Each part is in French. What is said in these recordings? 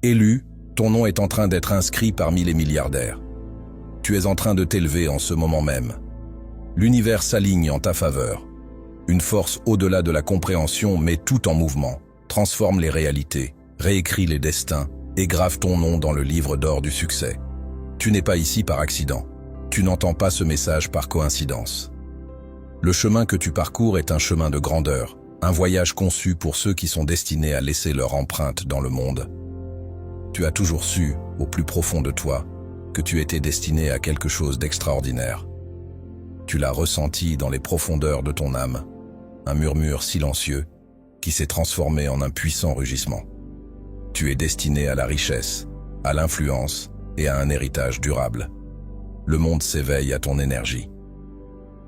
Élu, ton nom est en train d'être inscrit parmi les milliardaires. Tu es en train de t'élever en ce moment même. L'univers s'aligne en ta faveur. Une force au-delà de la compréhension met tout en mouvement, transforme les réalités, réécrit les destins et grave ton nom dans le livre d'or du succès. Tu n'es pas ici par accident. Tu n'entends pas ce message par coïncidence. Le chemin que tu parcours est un chemin de grandeur, un voyage conçu pour ceux qui sont destinés à laisser leur empreinte dans le monde. Tu as toujours su, au plus profond de toi, que tu étais destiné à quelque chose d'extraordinaire. Tu l'as ressenti dans les profondeurs de ton âme, un murmure silencieux qui s'est transformé en un puissant rugissement. Tu es destiné à la richesse, à l'influence et à un héritage durable. Le monde s'éveille à ton énergie.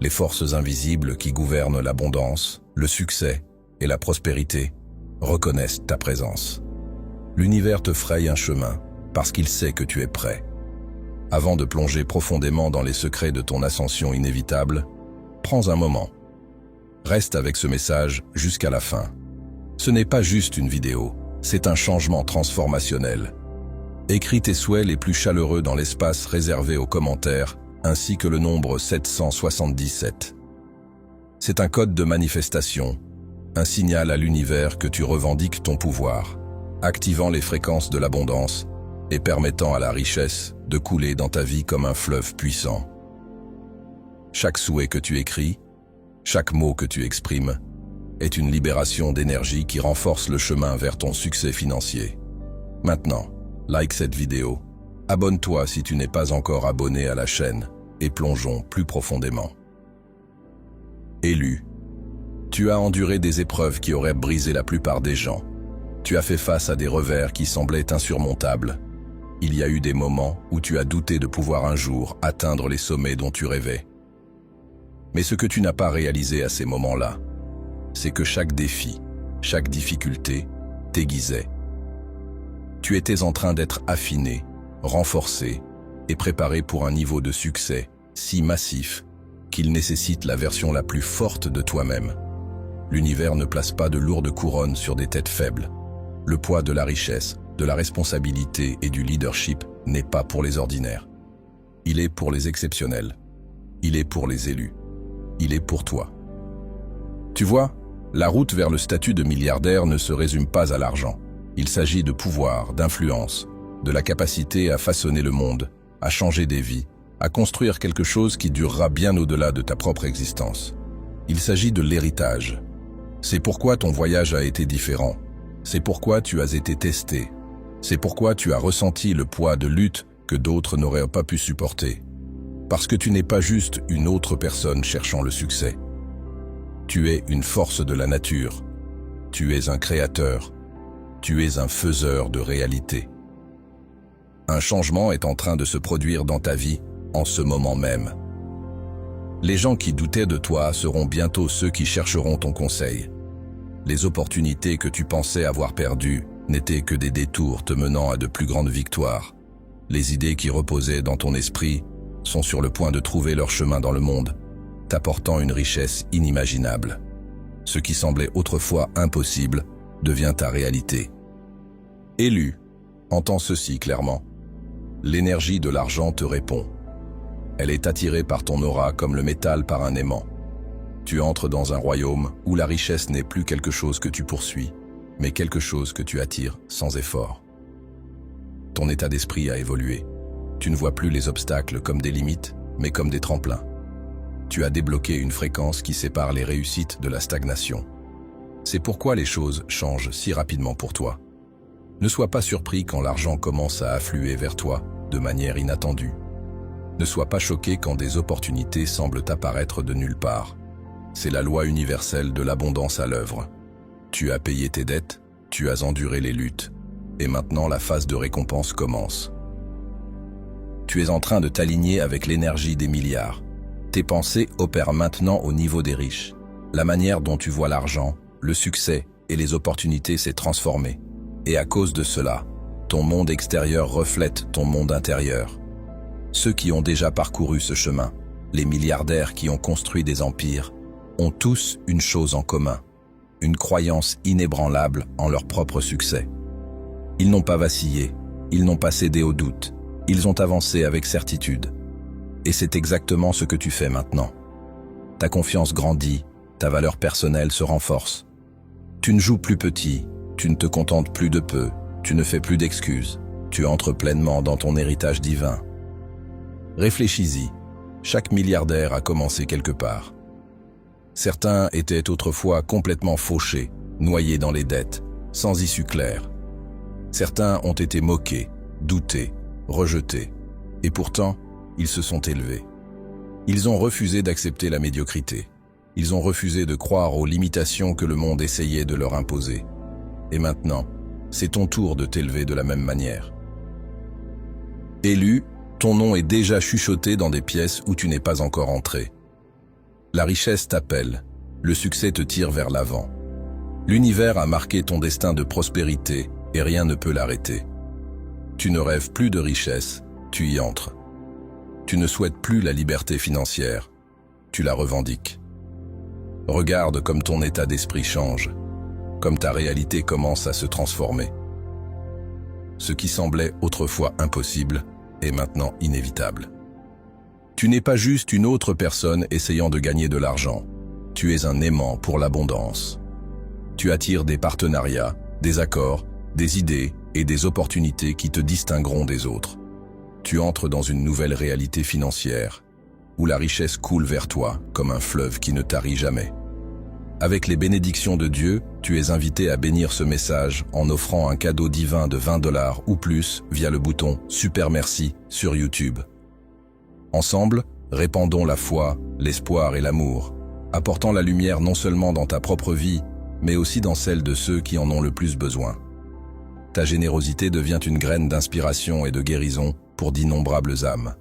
Les forces invisibles qui gouvernent l'abondance, le succès et la prospérité reconnaissent ta présence. L'univers te fraye un chemin parce qu'il sait que tu es prêt. Avant de plonger profondément dans les secrets de ton ascension inévitable, prends un moment. Reste avec ce message jusqu'à la fin. Ce n'est pas juste une vidéo, c'est un changement transformationnel. Écris tes souhaits les plus chaleureux dans l'espace réservé aux commentaires, ainsi que le nombre 777. C'est un code de manifestation, un signal à l'univers que tu revendiques ton pouvoir, activant les fréquences de l'abondance et permettant à la richesse de couler dans ta vie comme un fleuve puissant. Chaque souhait que tu écris, chaque mot que tu exprimes, est une libération d'énergie qui renforce le chemin vers ton succès financier. Maintenant, like cette vidéo, abonne-toi si tu n'es pas encore abonné à la chaîne et plongeons plus profondément. Élu. Tu as enduré des épreuves qui auraient brisé la plupart des gens. Tu as fait face à des revers qui semblaient insurmontables. Il y a eu des moments où tu as douté de pouvoir un jour atteindre les sommets dont tu rêvais. Mais ce que tu n'as pas réalisé à ces moments-là, c'est que chaque défi, chaque difficulté t'aiguisait. Tu étais en train d'être affiné, renforcé et préparé pour un niveau de succès si massif qu'il nécessite la version la plus forte de toi-même. L'univers ne place pas de lourdes couronnes sur des têtes faibles. Le poids de la richesse, de la responsabilité et du leadership n'est pas pour les ordinaires. Il est pour les exceptionnels. Il est pour les élus. Il est pour toi. Tu vois, la route vers le statut de milliardaire ne se résume pas à l'argent. Il s'agit de pouvoir, d'influence, de la capacité à façonner le monde, à changer des vies, à construire quelque chose qui durera bien au-delà de ta propre existence. Il s'agit de l'héritage. C'est pourquoi ton voyage a été différent. C'est pourquoi tu as été testé. C'est pourquoi tu as ressenti le poids de lutte que d'autres n'auraient pas pu supporter. Parce que tu n'es pas juste une autre personne cherchant le succès. Tu es une force de la nature. Tu es un créateur. Tu es un faiseur de réalité. Un changement est en train de se produire dans ta vie en ce moment même. Les gens qui doutaient de toi seront bientôt ceux qui chercheront ton conseil. Les opportunités que tu pensais avoir perdues n'étaient que des détours te menant à de plus grandes victoires. Les idées qui reposaient dans ton esprit sont sur le point de trouver leur chemin dans le monde, t'apportant une richesse inimaginable. Ce qui semblait autrefois impossible devient ta réalité. Élu, entends ceci clairement. L'énergie de l'argent te répond. Elle est attirée par ton aura comme le métal par un aimant. Tu entres dans un royaume où la richesse n'est plus quelque chose que tu poursuis, mais quelque chose que tu attires sans effort. Ton état d'esprit a évolué. Tu ne vois plus les obstacles comme des limites, mais comme des tremplins. Tu as débloqué une fréquence qui sépare les réussites de la stagnation. C'est pourquoi les choses changent si rapidement pour toi. Ne sois pas surpris quand l'argent commence à affluer vers toi de manière inattendue. Ne sois pas choqué quand des opportunités semblent apparaître de nulle part. C'est la loi universelle de l'abondance à l'œuvre. Tu as payé tes dettes, tu as enduré les luttes, et maintenant la phase de récompense commence. Tu es en train de t'aligner avec l'énergie des milliards. Tes pensées opèrent maintenant au niveau des riches. La manière dont tu vois l'argent, le succès et les opportunités s'est transformée. Et à cause de cela, ton monde extérieur reflète ton monde intérieur. Ceux qui ont déjà parcouru ce chemin, les milliardaires qui ont construit des empires, ont tous une chose en commun, une croyance inébranlable en leur propre succès. Ils n'ont pas vacillé, ils n'ont pas cédé au doute, ils ont avancé avec certitude. Et c'est exactement ce que tu fais maintenant. Ta confiance grandit, ta valeur personnelle se renforce. Tu ne joues plus petit, tu ne te contentes plus de peu, tu ne fais plus d'excuses, tu entres pleinement dans ton héritage divin. Réfléchis-y, chaque milliardaire a commencé quelque part. Certains étaient autrefois complètement fauchés, noyés dans les dettes, sans issue claire. Certains ont été moqués, doutés, rejetés, et pourtant, ils se sont élevés. Ils ont refusé d'accepter la médiocrité. Ils ont refusé de croire aux limitations que le monde essayait de leur imposer. Et maintenant, c'est ton tour de t'élever de la même manière. Élu, ton nom est déjà chuchoté dans des pièces où tu n'es pas encore entré. La richesse t'appelle, le succès te tire vers l'avant. L'univers a marqué ton destin de prospérité et rien ne peut l'arrêter. Tu ne rêves plus de richesse, tu y entres. Tu ne souhaites plus la liberté financière, tu la revendiques. Regarde comme ton état d'esprit change, comme ta réalité commence à se transformer. Ce qui semblait autrefois impossible est maintenant inévitable. Tu n'es pas juste une autre personne essayant de gagner de l'argent, tu es un aimant pour l'abondance. Tu attires des partenariats, des accords, des idées et des opportunités qui te distingueront des autres. Tu entres dans une nouvelle réalité financière, où la richesse coule vers toi comme un fleuve qui ne tarit jamais. Avec les bénédictions de Dieu, tu es invité à bénir ce message en offrant un cadeau divin de 20 $ ou plus via le bouton « Super merci » sur YouTube. Ensemble, répandons la foi, l'espoir et l'amour, apportant la lumière non seulement dans ta propre vie, mais aussi dans celle de ceux qui en ont le plus besoin. Ta générosité devient une graine d'inspiration et de guérison pour d'innombrables âmes.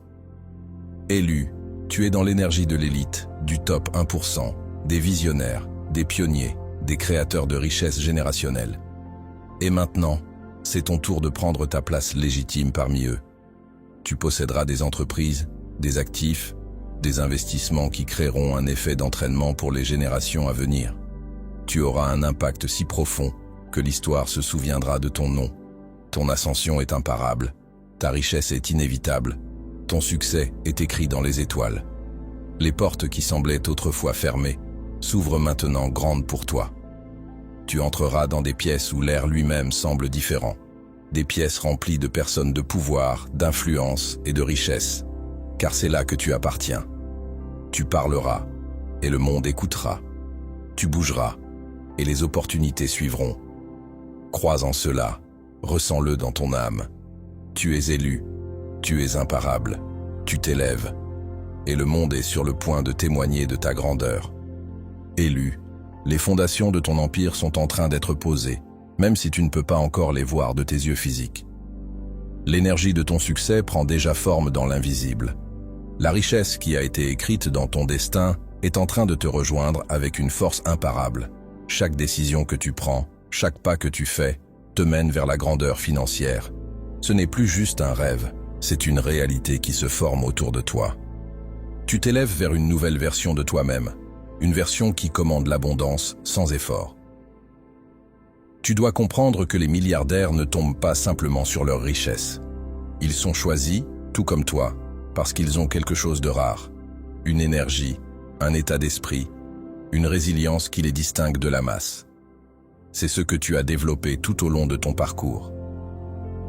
Élu, tu es dans l'énergie de l'élite, du top 1%, des visionnaires, des pionniers, des créateurs de richesses générationnelles. Et maintenant, c'est ton tour de prendre ta place légitime parmi eux. Tu posséderas des entreprises, des actifs, des investissements qui créeront un effet d'entraînement pour les générations à venir. Tu auras un impact si profond que l'histoire se souviendra de ton nom. Ton ascension est imparable, ta richesse est inévitable, ton succès est écrit dans les étoiles. Les portes qui semblaient autrefois fermées s'ouvrent maintenant grandes pour toi. Tu entreras dans des pièces où l'air lui-même semble différent, des pièces remplies de personnes de pouvoir, d'influence et de richesse, car c'est là que tu appartiens. Tu parleras, et le monde écoutera. Tu bougeras, et les opportunités suivront. Crois en cela, ressens-le dans ton âme. Tu es élu, tu es imparable, tu t'élèves, et le monde est sur le point de témoigner de ta grandeur. Élu, les fondations de ton empire sont en train d'être posées, même si tu ne peux pas encore les voir de tes yeux physiques. L'énergie de ton succès prend déjà forme dans l'invisible. La richesse qui a été écrite dans ton destin est en train de te rejoindre avec une force imparable. Chaque décision que tu prends, chaque pas que tu fais, te mène vers la grandeur financière. Ce n'est plus juste un rêve, c'est une réalité qui se forme autour de toi. Tu t'élèves vers une nouvelle version de toi-même, une version qui commande l'abondance sans effort. Tu dois comprendre que les milliardaires ne tombent pas simplement sur leur richesse. Ils sont choisis, tout comme toi, parce qu'ils ont quelque chose de rare, une énergie, un état d'esprit, une résilience qui les distingue de la masse. C'est ce que tu as développé tout au long de ton parcours.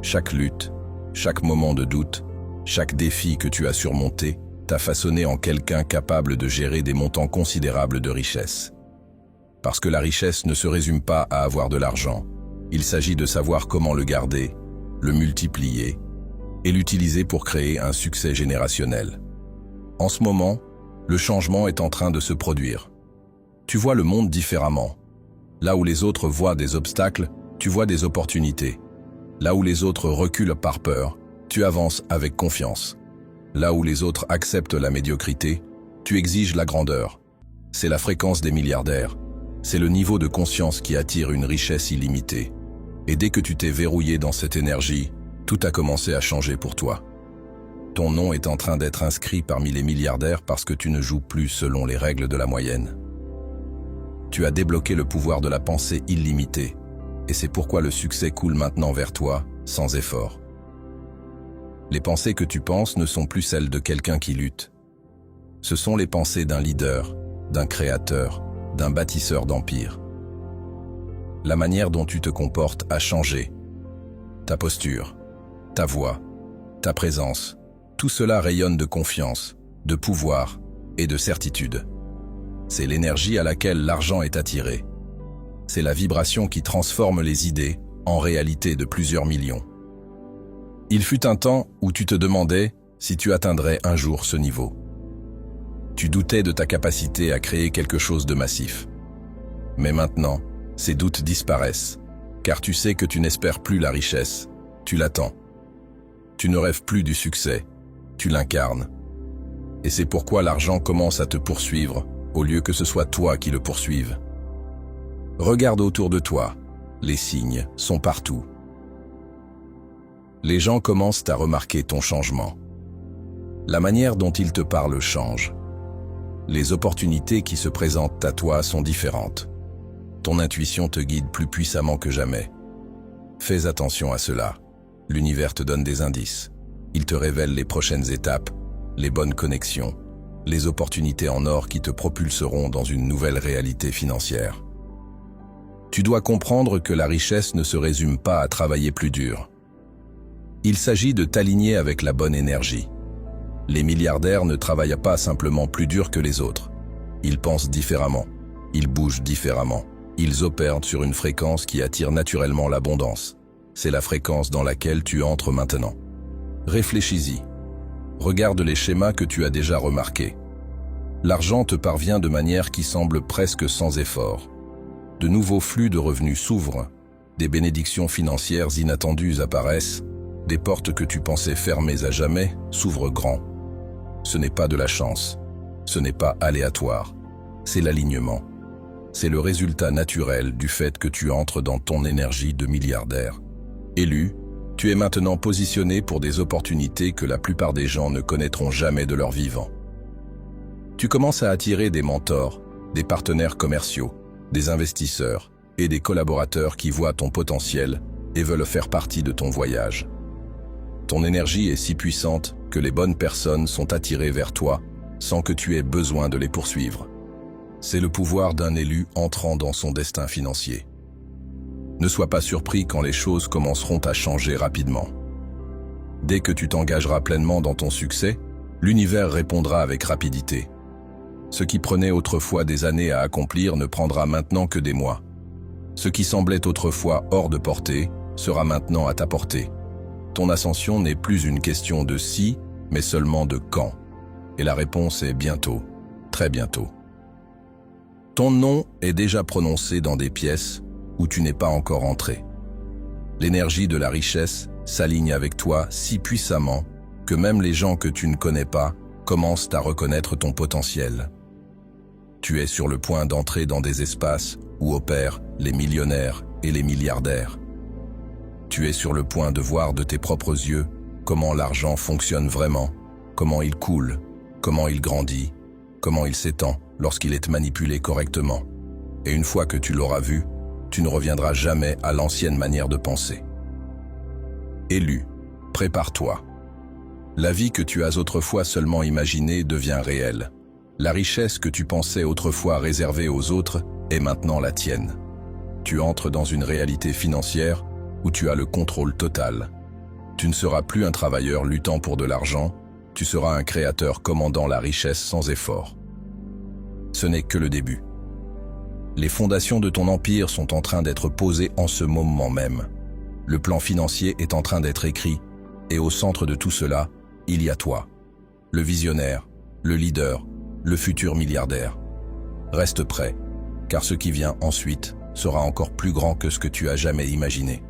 Chaque lutte, chaque moment de doute, chaque défi que tu as surmonté t'a façonné en quelqu'un capable de gérer des montants considérables de richesse. Parce que la richesse ne se résume pas à avoir de l'argent. Il s'agit de savoir comment le garder, le multiplier et l'utiliser pour créer un succès générationnel. En ce moment, le changement est en train de se produire. Tu vois le monde différemment. Là où les autres voient des obstacles, tu vois des opportunités. Là où les autres reculent par peur, tu avances avec confiance. Là où les autres acceptent la médiocrité, tu exiges la grandeur. C'est la fréquence des milliardaires. C'est le niveau de conscience qui attire une richesse illimitée. Et dès que tu t'es verrouillé dans cette énergie, tout a commencé à changer pour toi. Ton nom est en train d'être inscrit parmi les milliardaires parce que tu ne joues plus selon les règles de la moyenne. Tu as débloqué le pouvoir de la pensée illimitée. Et c'est pourquoi le succès coule maintenant vers toi, sans effort. Les pensées que tu penses ne sont plus celles de quelqu'un qui lutte. Ce sont les pensées d'un leader, d'un créateur, d'un bâtisseur d'empire. La manière dont tu te comportes a changé. Ta posture, ta voix, ta présence, tout cela rayonne de confiance, de pouvoir et de certitude. C'est l'énergie à laquelle l'argent est attiré. C'est la vibration qui transforme les idées en réalité de plusieurs millions. Il fut un temps où tu te demandais si tu atteindrais un jour ce niveau. Tu doutais de ta capacité à créer quelque chose de massif. Mais maintenant, ces doutes disparaissent, car tu sais que tu n'espères plus la richesse, tu l'attends. Tu ne rêves plus du succès, tu l'incarnes. Et c'est pourquoi l'argent commence à te poursuivre, au lieu que ce soit toi qui le poursuive. Regarde autour de toi, les signes sont partout. Les gens commencent à remarquer ton changement. La manière dont ils te parlent change. Les opportunités qui se présentent à toi sont différentes. Ton intuition te guide plus puissamment que jamais. Fais attention à cela. L'univers te donne des indices. Il te révèle les prochaines étapes, les bonnes connexions, les opportunités en or qui te propulseront dans une nouvelle réalité financière. Tu dois comprendre que la richesse ne se résume pas à travailler plus dur. Il s'agit de t'aligner avec la bonne énergie. Les milliardaires ne travaillent pas simplement plus dur que les autres. Ils pensent différemment, ils bougent différemment, ils opèrent sur une fréquence qui attire naturellement l'abondance. C'est la fréquence dans laquelle tu entres maintenant. Réfléchis-y. Regarde les schémas que tu as déjà remarqués. L'argent te parvient de manière qui semble presque sans effort. De nouveaux flux de revenus s'ouvrent, des bénédictions financières inattendues apparaissent, des portes que tu pensais fermées à jamais s'ouvrent grand. Ce n'est pas de la chance, ce n'est pas aléatoire, c'est l'alignement. C'est le résultat naturel du fait que tu entres dans ton énergie de milliardaire. Élu, tu es maintenant positionné pour des opportunités que la plupart des gens ne connaîtront jamais de leur vivant. Tu commences à attirer des mentors, des partenaires commerciaux, des investisseurs et des collaborateurs qui voient ton potentiel et veulent faire partie de ton voyage. Ton énergie est si puissante que les bonnes personnes sont attirées vers toi sans que tu aies besoin de les poursuivre. C'est le pouvoir d'un élu entrant dans son destin financier. Ne sois pas surpris quand les choses commenceront à changer rapidement. Dès que tu t'engageras pleinement dans ton succès, l'univers répondra avec rapidité. Ce qui prenait autrefois des années à accomplir ne prendra maintenant que des mois. Ce qui semblait autrefois hors de portée sera maintenant à ta portée. Ton ascension n'est plus une question de si, mais seulement de quand. Et la réponse est bientôt, très bientôt. Ton nom est déjà prononcé dans des pièces où tu n'es pas encore entré. L'énergie de la richesse s'aligne avec toi si puissamment que même les gens que tu ne connais pas commencent à reconnaître ton potentiel. Tu es sur le point d'entrer dans des espaces où opèrent les millionnaires et les milliardaires. Tu es sur le point de voir de tes propres yeux comment l'argent fonctionne vraiment, comment il coule, comment il grandit, comment il s'étend lorsqu'il est manipulé correctement. Et une fois que tu l'auras vu, tu ne reviendras jamais à l'ancienne manière de penser. Élu, prépare-toi. La vie que tu as autrefois seulement imaginée devient réelle. La richesse que tu pensais autrefois réservée aux autres est maintenant la tienne. Tu entres dans une réalité financière où tu as le contrôle total. Tu ne seras plus un travailleur luttant pour de l'argent, tu seras un créateur commandant la richesse sans effort. Ce n'est que le début. Les fondations de ton empire sont en train d'être posées en ce moment même. Le plan financier est en train d'être écrit, et au centre de tout cela, il y a toi, le visionnaire, le leader, le futur milliardaire. Reste prêt, car ce qui vient ensuite sera encore plus grand que ce que tu as jamais imaginé.